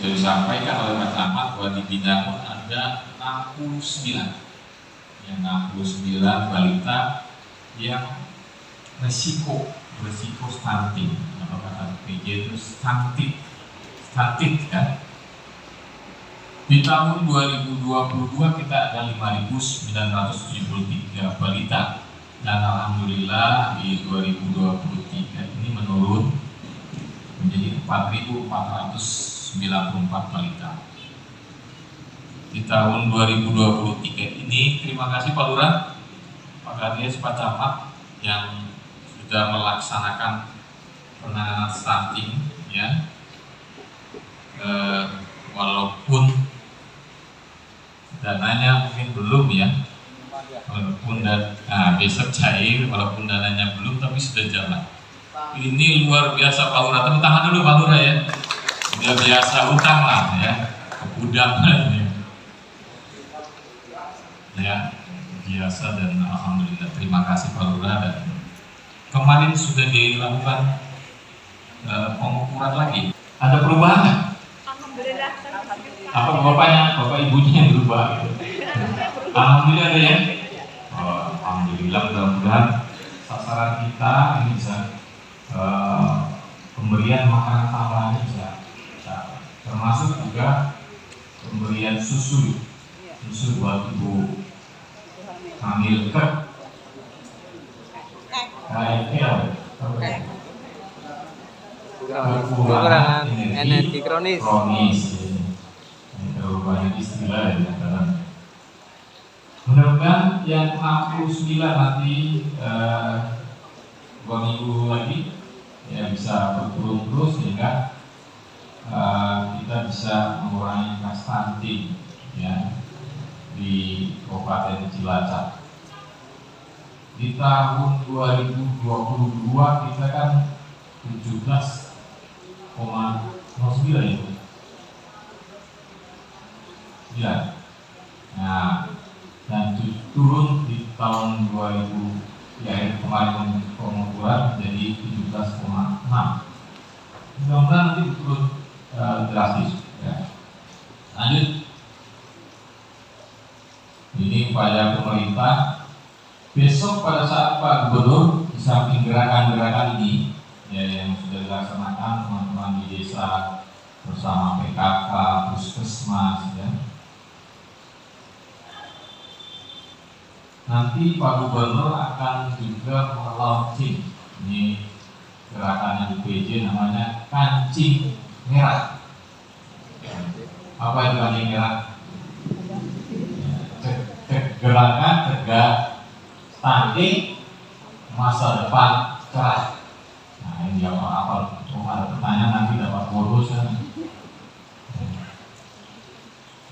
Sudah disampaikan oleh Pak Camat bahwa di Binangun ada 69 balita yang resiko stunting, atau kata PJ itu stunted kan. Di tahun 2022 kita ada 5.973 balita, dan alhamdulillah di 2023 ini menurun menjadi 4.494 balita. Di tahun 2023 ini, terima kasih Pak Lurah, Pak Kades, Pak Camat yang sudah melaksanakan penanganan stunting, ya. Walaupun dananya mungkin belum, ya, walaupun besok cair, walaupun dananya belum, tapi sudah jalan. Ini luar biasa Pak Lurah, tepuk tangan dulu Pak Lurah, ya. Sudah biasa utang lah, ya, udang ya, biasa. Dan alhamdulillah, terima kasih Pak Lurah. Dan kemarin sudah dilakukan pengukuran lagi. Ada perubahan nggak? Alhamdulillah. Apa bapak ibunya yang berubah gitu? Alhamdulillah ada, ya. Alhamdulillah, mudah-mudahan sasaran kita ini bisa pemberian makanan tambahan bisa, termasuk juga pemberian susu buat ibu hamil kekurangan energi kronis. Terlalu banyak istilah ya. Mudah-mudahan yang 69 nanti 2 minggu lagi ya bisa berturun terus, sehingga kita bisa mengurangi angka stunting, ya, di Kabupaten Cilacap. Di tahun 2022 kita kan 17,09 itu. Ya. Nah, dan turun di tahun 2000, ya, kemarin pengukuran jadi 17,6. Mudah-mudahan nanti turun drastis, ya. Lanjut. Ini upaya pemerintah. Besok pada saat Pak Gubernur, di samping gerakan-gerakan ini, ya, yang sudah dilaksanakan teman-teman di desa bersama PKK, Puskesmas, ya. Nanti Pak Gubernur akan juga melaunching ini gerakannya di PJ, namanya Kancing Merah. Apa itu kancing merah? Gerakan cegah stunting, masa depan cerah. Nah, ini apa? Ada pertanyaan nanti dapat bonus, ya.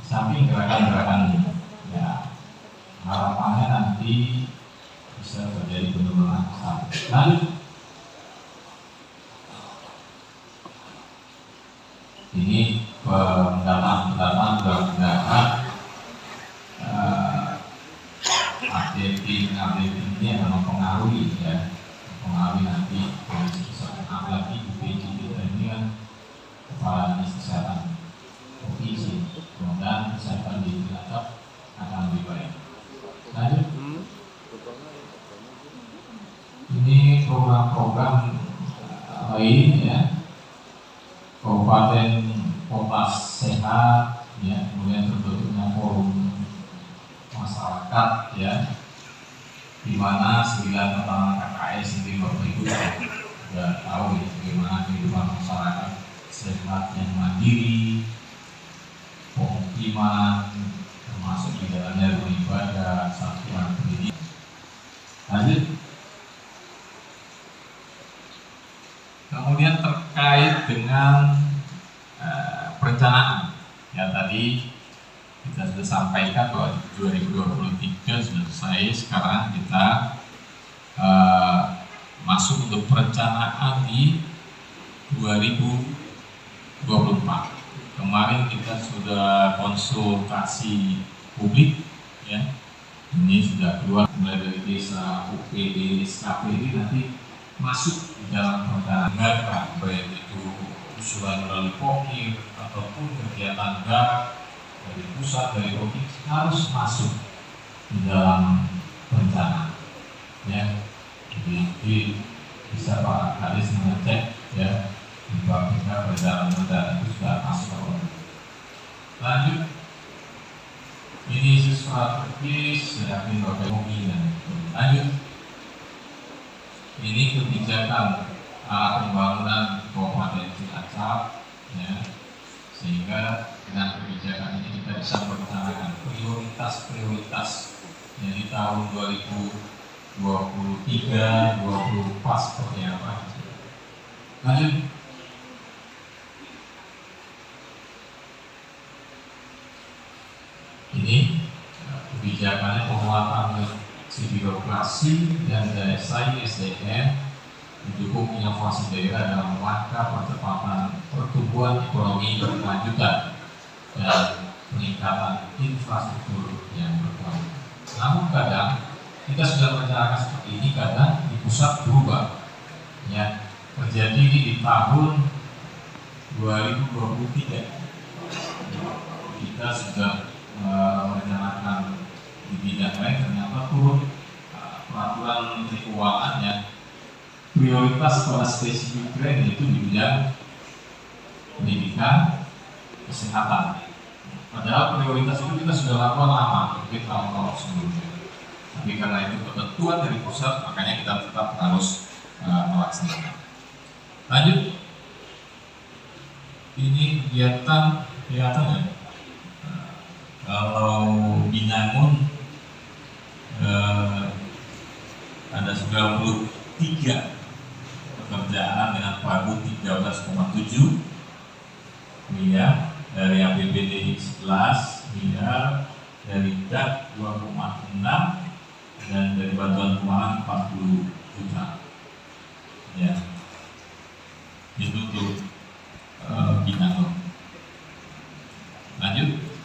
Samping gerakan-gerakan ini, ya, harapannya nanti bisa terjadi penurunan stunting. Lanjut. Ini pendataan mudah-mudahan updating ini akan mempengaruhi, ya, nanti kondisi kesehatan, apalagi UPJ kita ini kan kepala dinas kesehatan provinsi. Mudah-mudahan kesehatan di Cilacap akan lebih baik. Lanjut. Ini program-program lain, ya, Kabupaten Kota Sehat, ya, kemudian terbentuknya forum masyarakat, ya, di mana 9 pertama KKS ini Bapak Ibu sudah tahu, ya, bagaimana kehidupan masyarakat sehat yang mandiri, pemukiman, termasuk di dalamnya beribadah, satuan pendidikan. Lanjut. Kemudian terkait dengan perencanaan, ya, tadi kita sudah sampaikan bahwa 2023 sudah selesai. Sekarang kita masuk untuk perencanaan di 2024. Kemarin kita sudah konsultasi publik, ya. Ini sudah keluar mulai dari desa, UPD, SKPD, nanti masuk di dalam perencanaan, baik itu usulan melalui POKIR ataupun kegiatan darat dari pusat, dari provinsi harus masuk di dalam rencana. Ya, jadi bisa Pak Kadis mengecek ya di kita perjalanan darat itu sudah masuk atau belum. Lanjut, ini siswa terkis yakin Bapak Mogi dan lanjut. Ini kebijakan pembangunan Kabupaten Cilacap, ya, sehingga dengan kebijakan ini kita bisa merencanakan prioritas yang di tahun 2023-2024 seperti apa. Lanjut. Ini kebijakannya penguatan birokrasi dan daya saing SDM, mendukung inovasi daerah dalam rangka percepatan pertumbuhan ekonomi berkelanjutan dan peningkatan infrastruktur yang berkualitas. Namun kadang kita sudah merencanakan seperti ini, kadang di pusat berubah. Ya, terjadi di tahun 2023. Kita sudah merencanakan di bidang lain, ternyata turun peraturan Menteri Keuangan yang prioritas pada spesifik grant yaitu di bidang pendidikan, kesehatan. Padahal prioritas itu kita sudah lakukan lama, mungkin tahun-tahun sebelumnya. Tapi karena itu ketentuan dari pusat, makanya kita tetap harus melaksanakan. Lanjut, ini kegiatan ya. Kalau Binangun ada 93 pekerjaan dengan pagu 13,7 miliar, dari APBD 11 miliar, dari DAP 2,6, dan dari bantuan keuangan 40 juta. Ya, itu untuk Binangun. Lanjut.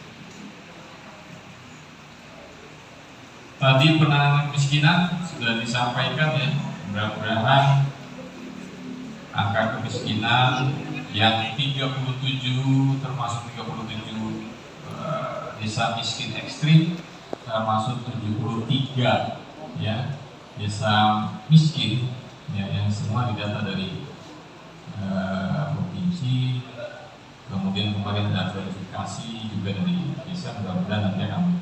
Tadi penanganan kemiskinan sudah disampaikan ya, mudah-mudahan angka kemiskinan yang 37 termasuk 37 desa miskin ekstrim, termasuk 73 ya desa miskin ya, yang semua didata dari provinsi, kemudian kemarin ada verifikasi juga dari desa, mudah-mudahan nanti akan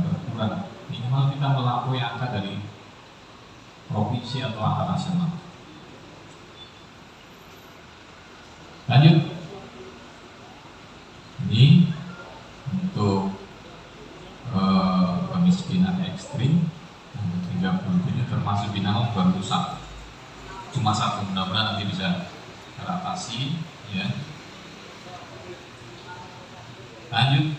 berkurang. Minimal kita melampaui angka dari provinsi atau angka nasional. Lanjut. Ini untuk kemiskinan ekstrim 37 termasuk Binangun baru satu. Cuma satu, mudah-mudahan nanti bisa teratasi ya. Lanjut.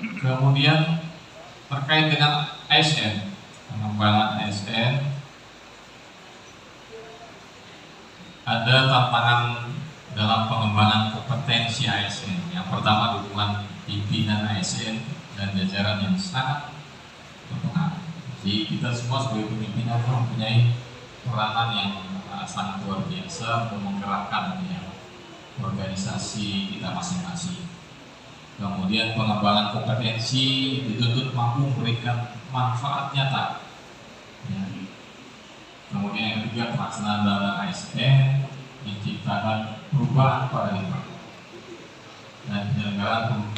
Kemudian terkait dengan ASN, pengembangan ASN, ada tantangan dalam pengembangan kompetensi ASN. Yang pertama, dukungan pimpinan ASN dan jajaran yang sangat berpengaruh. Jadi kita semua sebagai pimpinan mempunyai peranan yang sangat luar biasa untuk menggerakkan ya, organisasi kita masing-masing. Kemudian pengembangan kompetensi dituntut mampu memberikan manfaat nyata. Ya. Kemudian yang ketiga, pelaksanaan dana ASN menciptakan perubahan paradigma dan penyelenggaraan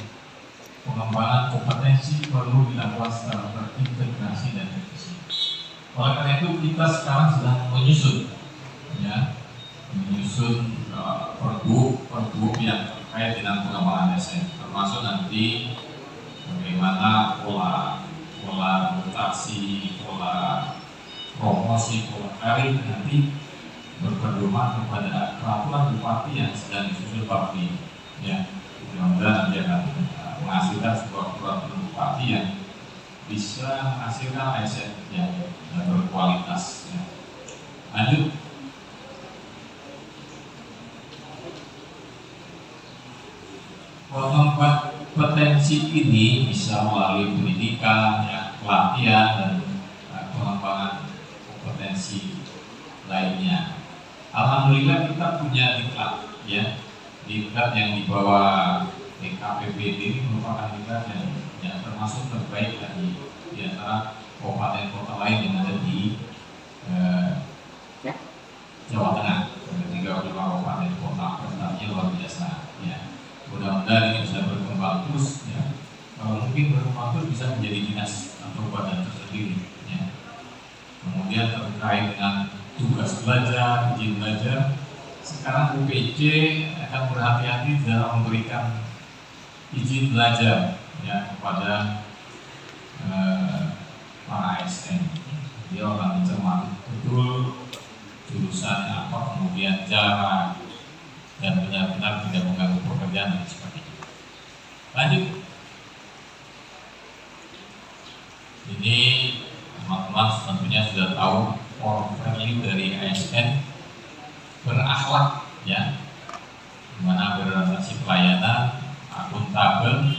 pengembangan kompetensi perlu dilakukan secara terintegrasi dan efisien. Oleh karena itu kita sekarang sedang menyusun pergub yang terkait dengan pengembangan ASN, termasuk nanti bagaimana pola mutasi, pola promosi, pola karir nanti berpedoman kepada peraturan bupati yang sedang disusun Bupati. Ya, mudah-mudahan nanti akan menghasilkan sebuah peraturan bupati yang bisa menghasilkan ASN yang berkualitas. Ya. Lanjut. Kompetensi ini bisa melalui pendidikan, ya, pelatihan, dan pengembangan kompetensi lainnya. Alhamdulillah kita punya diklat, ya, tingkat yang di bawah TKPPD ini merupakan tingkat yang termasuk terbaik di antara kabupaten kota lain yang ada di Jawa Tengah. Ada 35 kabupaten kota, prestasinya luar biasa. Ya, mudah-mudahan ini bisa berkembang terus. Ya, kalau mungkin berkembang terus bisa menjadi dinas atau badan tersendiri. Ya. Kemudian terkait dengan tugas belajar, izin belajar, sekarang UPJ akan berhati-hati dalam memberikan izin belajar ya kepada para ASN. Dia orang mencermati betul jurusannya apa, kemudian jarak, dan benar-benar tidak mengganggu pekerjaan dan sebagainya. Lanjut. Ini teman-teman tentunya sudah tahu core value dari ASN berakhlak, ya, dimana berorientasi pelayanan, akuntabel,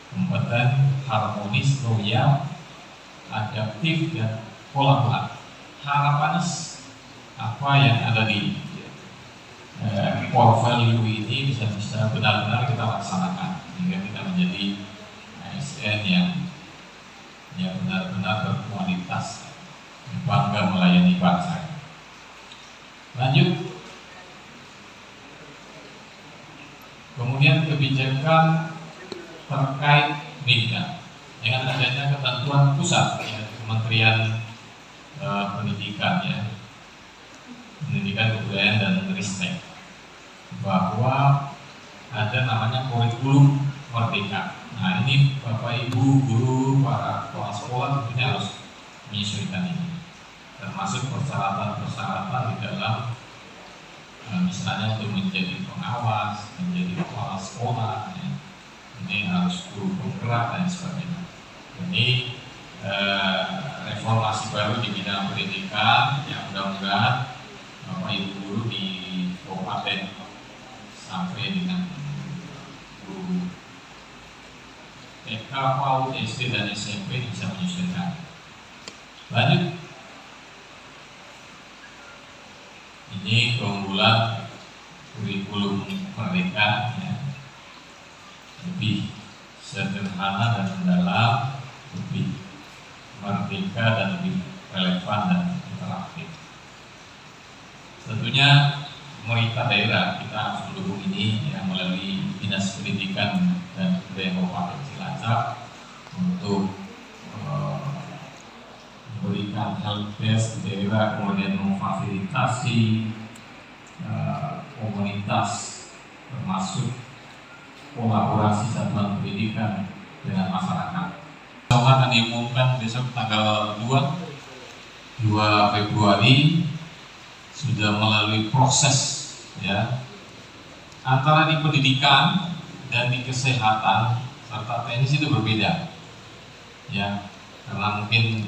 kompeten, harmonis, loyal, adaptif, dan kolaboratif. Harapannya apa yang ada di core value ini bisa benar-benar kita laksanakan hingga kita menjadi ASN yang benar-benar berkualitas, bangga melayani bangsa. Lanjut. Kemudian kebijakan terkait pendidikan dengan adanya ketentuan pusat ya, Kementerian Pendidikan ya, Pendidikan, Kebudayaan, dan Ristek, bahwa ada namanya kurikulum merdeka. Nah, ini Bapak Ibu guru, para kepala sekolah tentunya harus menyesuaikan ini, termasuk persyaratan-persyaratan di dalam misalnya untuk menjadi pengawas, menjadi kepala sekolah, ya. Ini harus guru penggerak dan sebagainya. Ini reformasi baru di bidang pendidikan yang mudah-mudahan Bapak Ibu guru di kabupaten sampai dengan guru TK, PAUD, SD, dan SMP bisa menyesuaikan. Lanjut. Ini keunggulan kurikulum merdeka ya. Lebih sederhana dan mendalam, lebih merdeka dan lebih relevan dan interaktif. Tentunya pemerintah daerah kita harus mendukung ini ya, melalui Dinas Pendidikan dan Kebudayaan Kabupaten Cilacap untuk memberikan helpdesk di daerah, kemudian memfasilitasi komunitas, termasuk kolaborasi satuan pendidikan dengan masyarakat. Akan diumumkan besok tanggal 2 Februari, sudah melalui proses ya antara di pendidikan dan di kesehatan serta teknis itu berbeda ya, karena mungkin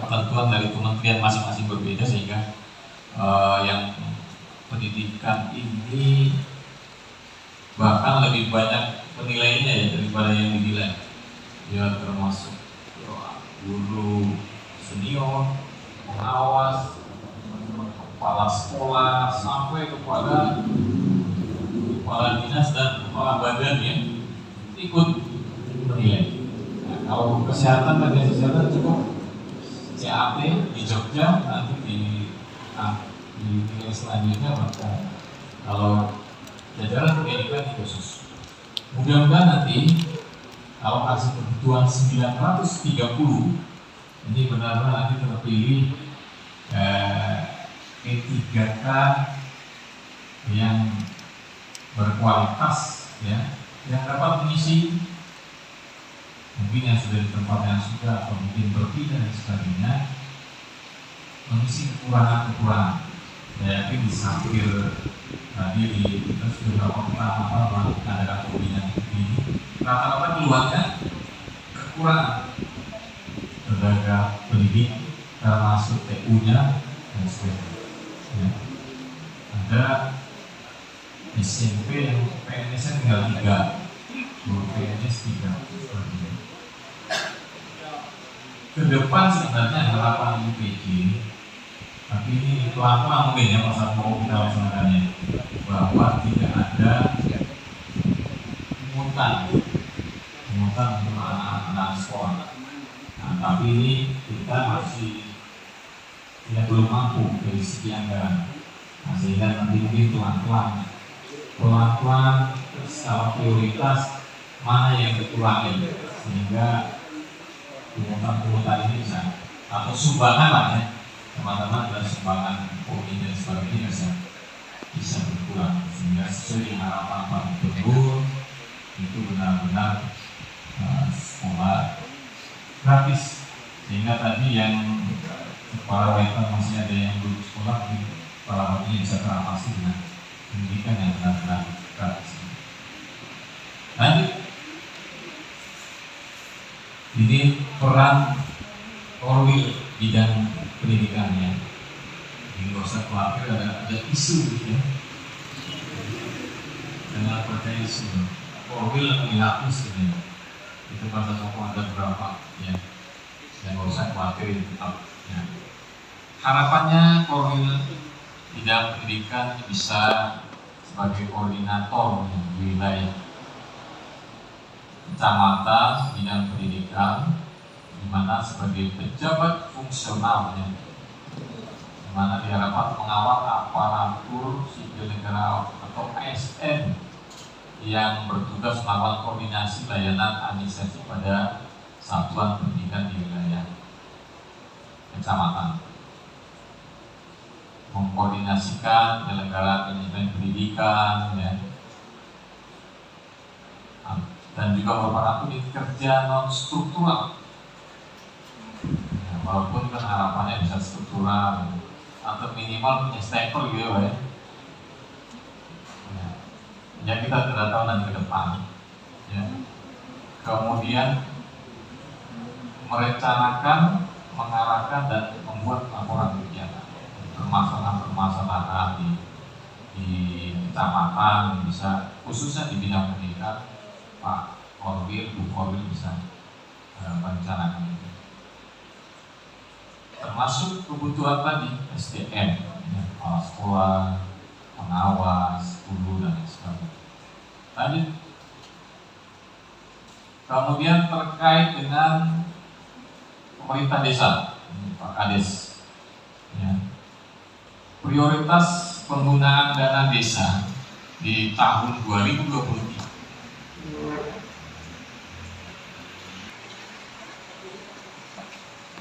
ketentuan dari kementerian masing-masing berbeda, sehingga yang pendidikan ini bahkan lebih banyak penilaiannya ya daripada yang dinilai ya, termasuk guru senior, pengawas, kepala sekolah, sampai kepada kepala dinas dan kepala badan yang ikut menilai. Nah, kalau kesehatan, bagian kesehatan cukup CAT di Jogja, nanti di nilai selanjutnya maka kalau jajaran pendidikan khusus. Mudah-mudahan nanti alokasi kebutuhan 930 ini benar-benar nanti terpilih P3K yang berkualitas ya, yang dapat mengisi mungkin yang sudah di tempat yang sudah atau mungkin berpindah dan sebagainya, mengisi kekurangan-kekurangan. Saya yakin di samping tadi di beberapa kota melakukan ada pembinaan ini, rata-rata keluarnya kekurangan tenaga pendidik, termasuk TU-nya dan sebagainya. Ya. Ada SMP yang PNS-nya tinggal 3, guru PNS 3. Ke depan sebenarnya harapan UPJ, tapi ini pelan-pelan mungkin ya pas mau kita laksanakannya, bahwa tidak ada difokuskan untuk anak-anak sekolah. Nah, tapi ini kita masih belum mampu dari segi anggaran. Nah, sehingga nanti mungkin pelan-pelan skala prioritas mana yang dikurangi sehingga pungutan ini bisa, atau sumbangan lah ya teman-teman, dan sumbangan kopi dan sebagainya bisa berkurang sehingga sesuai dengan harapan Pak Gubernur itu benar-benar sekolah gratis, sehingga tadi yang para wanita masih ada yang belum sekolah, para wanita bisa teratasi dengan pendidikan yang benar-benar gratis. Lanjut, ini peran Korwil bidang pendidikannya. Jadi nggak usah khawatir ada isu gitu ya. Jangan percaya isu. Korwil dihapus gitu. Itu kata tokoh ada berapa ya. Dan nggak usah khawatir tetap. Ya. Harapannya Korwil bidang pendidikan bisa sebagai koordinator di wilayah kecamatan bidang pendidikan, di mana sebagai pejabat fungsionalnya, di mana diharapkan mengawal aparatur sipil negara atau ASN yang bertugas melakukan koordinasi layanan administrasi pada satuan pendidikan di wilayah kecamatan, mengkoordinasikan penyelenggaraan manajemen pendidikan ya, dan juga merupakan unit kerja non struktural. Ya, walaupun kan harapannya bisa struktural atau minimal punya stempel gitu ya. Ya kita tidak tahu nanti ke depan. Ya. Kemudian merencanakan, mengarahkan dan membuat laporan kegiatan permasalahan di kecamatan, bisa khususnya di bidang pendidikan. Pak Korwil, Bu Korwil bisa merencanakan itu. Termasuk kebutuhan tadi SDM, ya, kepala sekolah, pengawas, guru dan sebagainya. Tadi kemudian terkait dengan pemerintah desa, Pak Kades, ya, prioritas penggunaan dana desa di tahun 2023.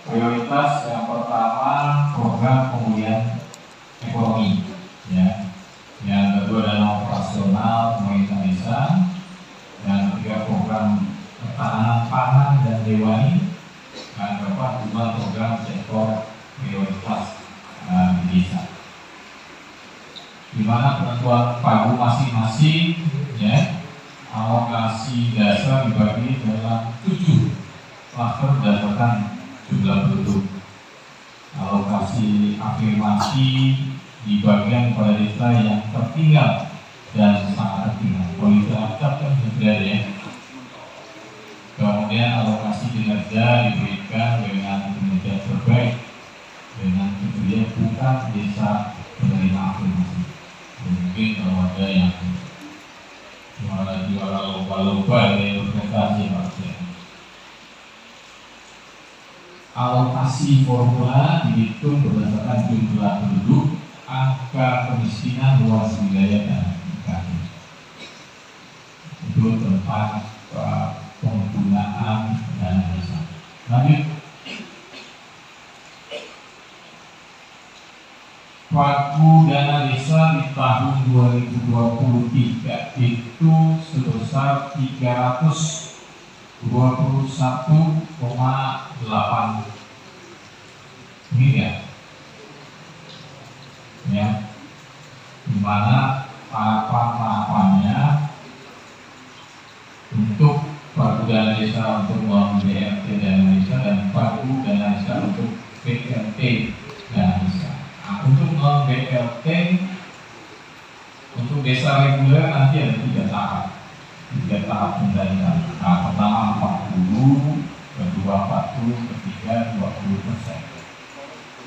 Prioritas yang pertama program pemulihan ekonomi, ya. Yang kedua dana operasional pemerintah desa, dan ketiga program ketahanan pangan dan hewani, dan keempat juga program sektor prioritas di desa. Di mana penentuan pagu masing-masing, ya, alokasi dasar dibagi dalam 7 klaster berdasarkan jumlah penduduk. Alokasi afirmasi di bagian pada desa yang tertinggal dan sangat tertinggal. Kalau itu acap kan sudah ya. Kemudian alokasi kinerja diberikan dengan kinerja terbaik dengan kriteria bukan desa penerima afirmasi. Mungkin kalau ada yang juara lomba-lomba dari organisasi maksudnya. Alokasi formula dihitung berdasarkan jumlah penduduk, angka kemiskinan, luas wilayah dan negara. Itu tentang penggunaan dana desa. Lanjut, pagu dana desa di tahun 2023 itu sebesar 321,8 miliar, ya, dimana tahapan-tahapannya untuk pagu dana desa untuk uang BLT dana desa dan pagu dana desa untuk BLT dana desa. Nah, untuk non BLT untuk desa reguler nanti ada 3 tahap. 3 tahap pendanaan. Nah, pertama 40, kedua 40, ketiga 20%.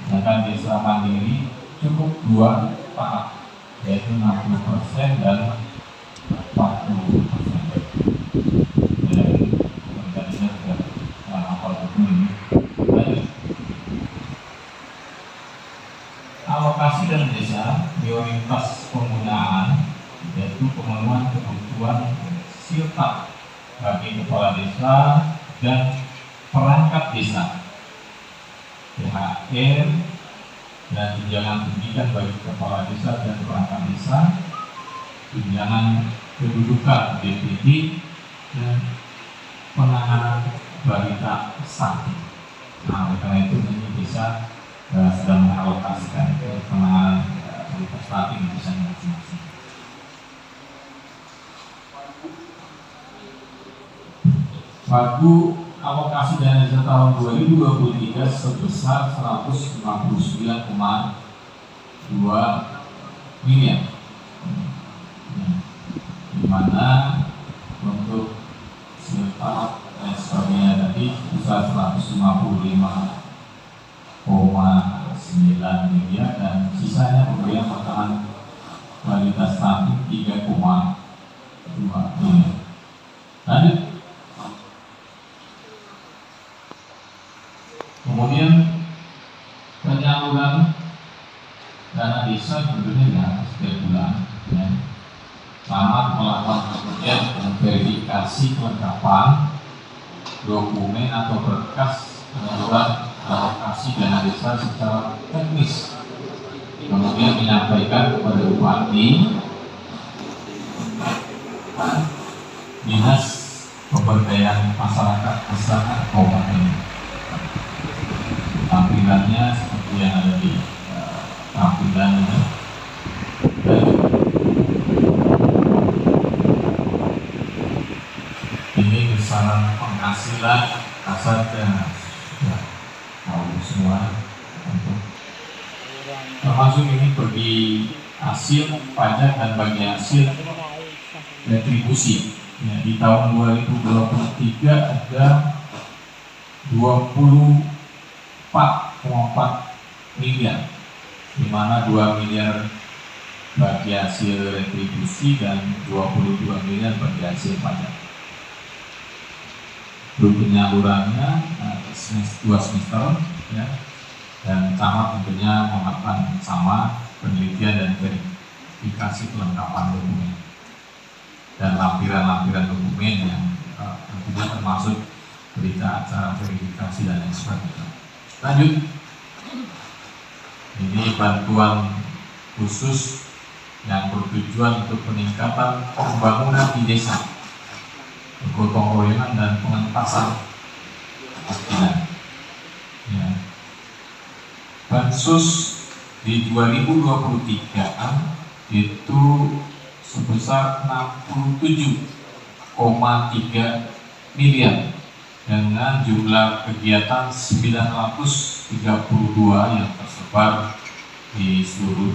Sedangkan desa mandiri cukup 2 tahap, yaitu 60% dan 40% dari untuk pemenuhan kebutuhan siltap bagi kepala desa dan perangkat desa, THR dan tunjangan pendidikan bagi kepala desa dan perangkat desa, tunjangan kedudukan DPD, dan penanganan balita stunting. Nah, oleh karena itu ini bisa sedang mengalokasikan penanganan balita stunting di desa masing-masing. Waktu alokasi dana desa tahun 2023 sebesar 159,2 miliar, di mana untuk siltap dan sebagainya tadi sebesar 155,9 miliar, dan sisanya pemberian makanan balita stunting 3,2 miliar. Lanjut. Kemudian penyaluran dana desa tentunya ya setiap bulan, ya. Camat melakukan pengujian dan verifikasi kelengkapan dokumen atau berkas penyaluran alokasi dana desa secara teknis, kemudian menyampaikan kepada bupati, dinas pemberdayaan masyarakat desa kabupaten. Tampilannya seperti yang ada di tampilan ini. Ini besaran penghasilan kasar dan ya, tahu semua untuk termasuk ini bagi hasil pajak dan bagi hasil retribusi. Ya, di tahun 2023 ada 24,4 miliar, di mana 2 miliar bagi hasil retribusi dan 22 miliar bagi hasil pajak. Untuk penyalurannya 2 semester, ya, dan camat tentunya melakukan sama penelitian dan verifikasi kelengkapan dokumen dan lampiran-lampiran dokumen yang tentunya termasuk berita acara verifikasi dan lain sebagainya. Lanjut, ini bantuan khusus yang bertujuan untuk peningkatan pembangunan di desa, gotong royongan dan pengentasan kemiskinan. Ya. Bansos di 2023 itu sebesar 67,3 miliar dengan jumlah kegiatan 932 yang tersebar di seluruh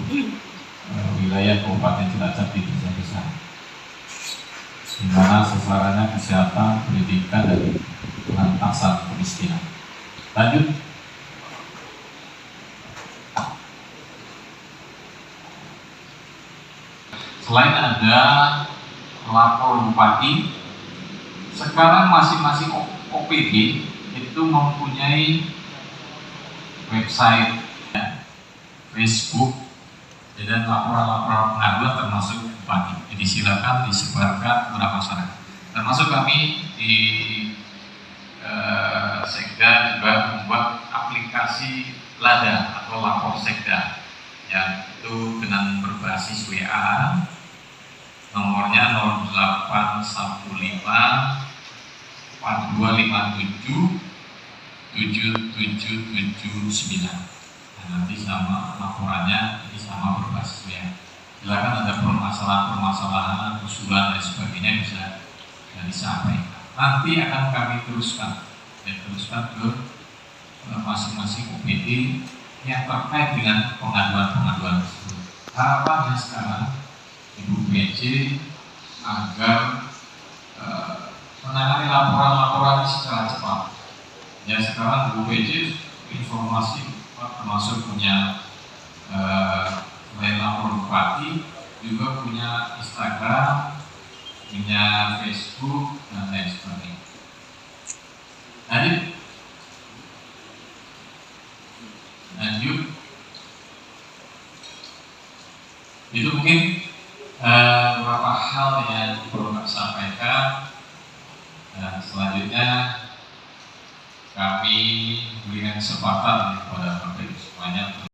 wilayah Kabupaten Cilacap di desa-desa, di mana sasarannya kesehatan, pendidikan, dan pengentasan kemiskinan. Lanjut. Selain ada lapor bupati, sekarang masing-masing OPD itu mempunyai website, ya, Facebook, dan laporan-laporan pengaduan termasuk bupati. Jadi silakan disebarkan kepada masyarakat. Termasuk kami di Sekda juga membuat aplikasi Lada atau lapor Sekda, yang itu dengan berbasis WA, nomornya 0815 4257 7779. Nah, nanti sama laporannya ini sama berbasis WA. Silakan ada permasalahan, usulan dan sebagainya bisa disampaikan. Nanti akan kami teruskan ke masing-masing OPD yang terkait dengan pengaduan-pengaduan tersebut. Harapannya sekarang Ibu PJ agar menangani laporan-laporan secara cepat. Ya, sekarang Ibu PJ informasi termasuk punya selain lapor bupati juga punya Instagram, punya Facebook, dan lain sebagainya. Lanjut. Itu mungkin beberapa hal yang perlu kami sampaikan. Dan selanjutnya kami berikan kesempatan kepada Bapak Ibu semuanya